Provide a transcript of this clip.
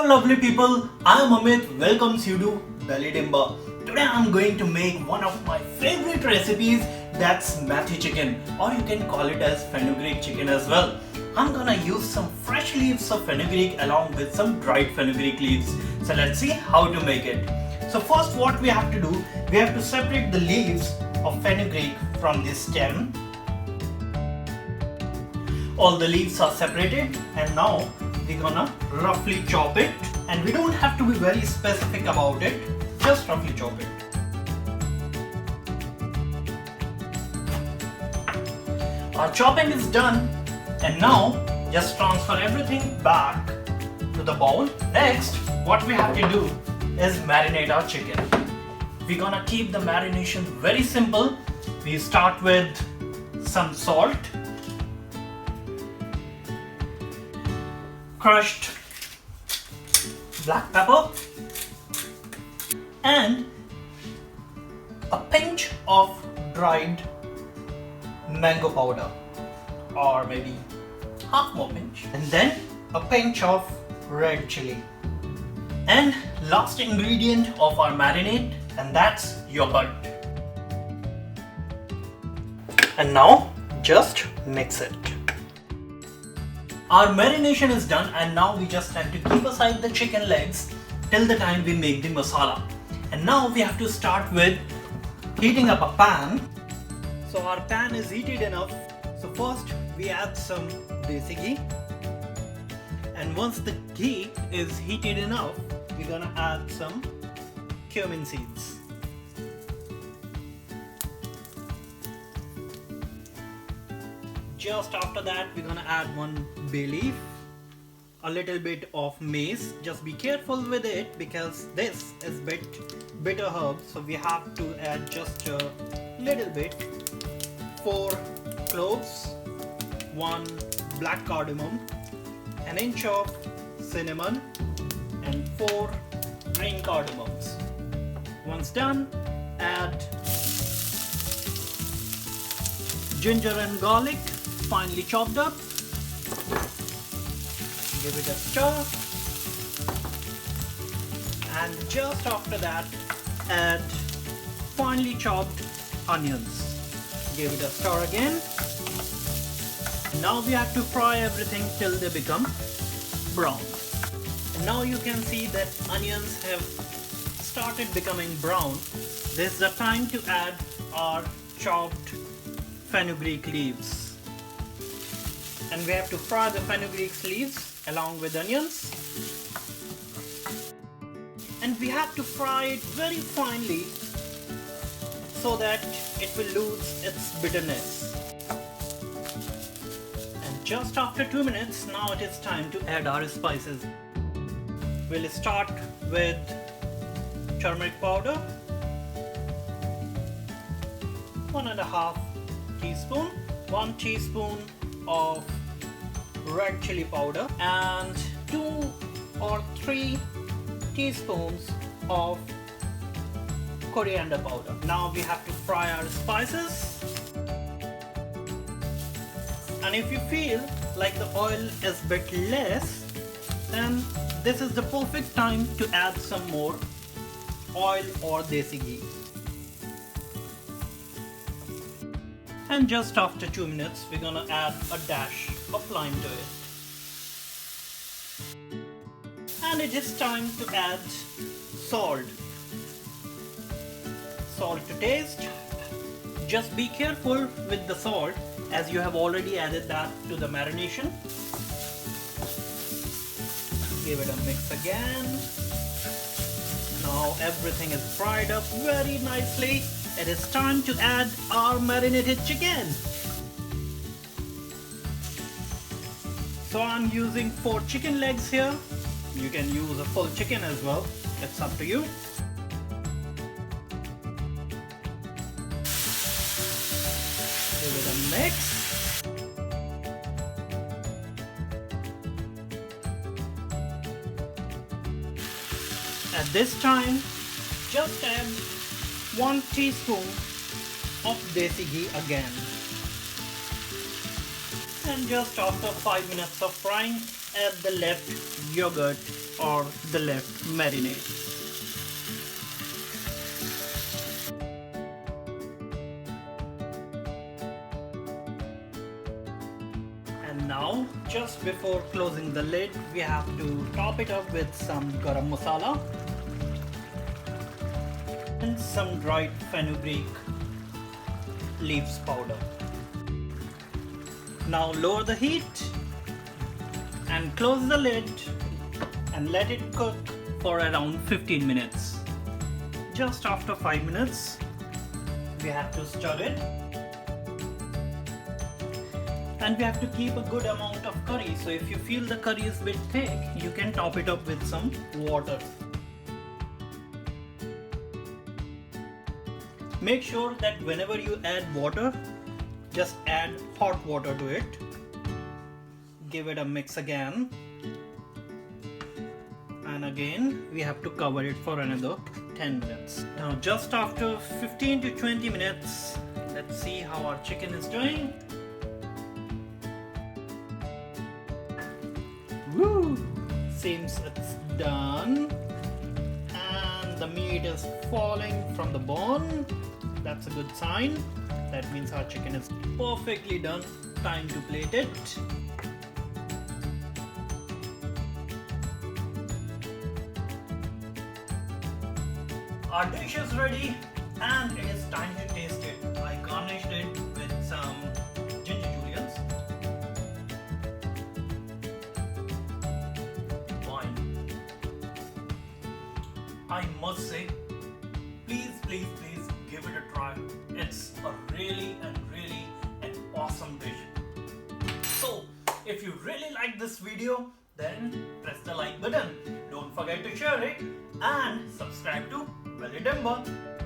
Hello lovely people, I am Amit, welcomes you to BellyTimber. Today I am going to make one of my favorite recipes, that's Methi chicken, or you can call it as Fenugreek chicken as well. I'm gonna use some fresh leaves of fenugreek along with some dried fenugreek leaves. So let's see how to make it. So first what we have to do, we have to separate the leaves of fenugreek from the stem. All the leaves are separated and now we're gonna roughly chop it, and we don't have to be very specific about it, just roughly chop it. Our chopping is done, and now just transfer everything back to the bowl. Next, what we have to do is marinate our chicken. We're gonna keep the marination very simple. We start with some salt, crushed black pepper, and a pinch of dried mango powder, or maybe half more pinch, and then a pinch of red chili, and last ingredient of our marinade, and that's yogurt. And now just mix it. Our marination is done, and now we just have to keep aside the chicken legs till the time we make the masala. And now we have to start with heating up a pan. So our pan is heated enough. So first we add some desi ghee. And once the ghee is heated enough, we're gonna add some cumin seeds. Just after that, we're gonna add one bay leaf, a little bit of mace. Just be careful with it because this is bitter herb, so we have to add just a little bit. 4 cloves, 1 black cardamom, an inch of cinnamon, and 4 green cardamoms. Once done, add ginger and garlic, finely chopped up. Give it a stir, and just after that add finely chopped onions. Give it a stir again. Now we have to fry everything till they become brown. And now you can see that onions have started becoming brown. This is the time to add our chopped fenugreek leaves. And we have to fry the fenugreek leaves along with onions. And we have to fry it very finely so that it will lose its bitterness. And just after 2 minutes, now it is time to add our spices. We'll start with turmeric powder, 1.5 teaspoon, 1 teaspoon of red chili powder, and 2 or 3 teaspoons of coriander powder. Now we have to fry our spices, and if you feel like the oil is a bit less, then this is the perfect time to add some more oil or desi ghee. And just after 2 minutes, we're gonna add a dash of lime to it. And it is time to add salt. Salt to taste. Just be careful with the salt as you have already added that to the marination. Give it a mix again. Now everything is fried up very nicely. It is time to add our marinated chicken. So I'm using 4 chicken legs here. You can use a full chicken as well. It's up to you. Give it a mix. At this time, just add 1 teaspoon of desi ghee again. And just after 5 minutes of frying, add the left yogurt or the left marinade. And now, just before closing the lid, we have to top it up with some garam masala and some dried fenugreek leaves powder. Now lower the heat and close the lid and let it cook for around 15 minutes. Just after 5 minutes, we have to stir it. And we have to keep a good amount of curry, so if you feel the curry is a bit thick, you can top it up with some water. Make sure that whenever you add water, just add hot water to it. Give it a mix again. And again, we have to cover it for another 10 minutes. Now just after 15 to 20 minutes, let's see how our chicken is doing. Woo! Seems it's done. And the meat is falling from the bone. That's a good sign. That means our chicken is perfectly done. Time to plate it. Our dish is ready and it is time to taste it. I garnished it with some ginger juliens. I must say, please give it a try. It's a really an awesome dish. So, if you really like this video, then press the like button. Don't forget to share it and subscribe to BellyTimber.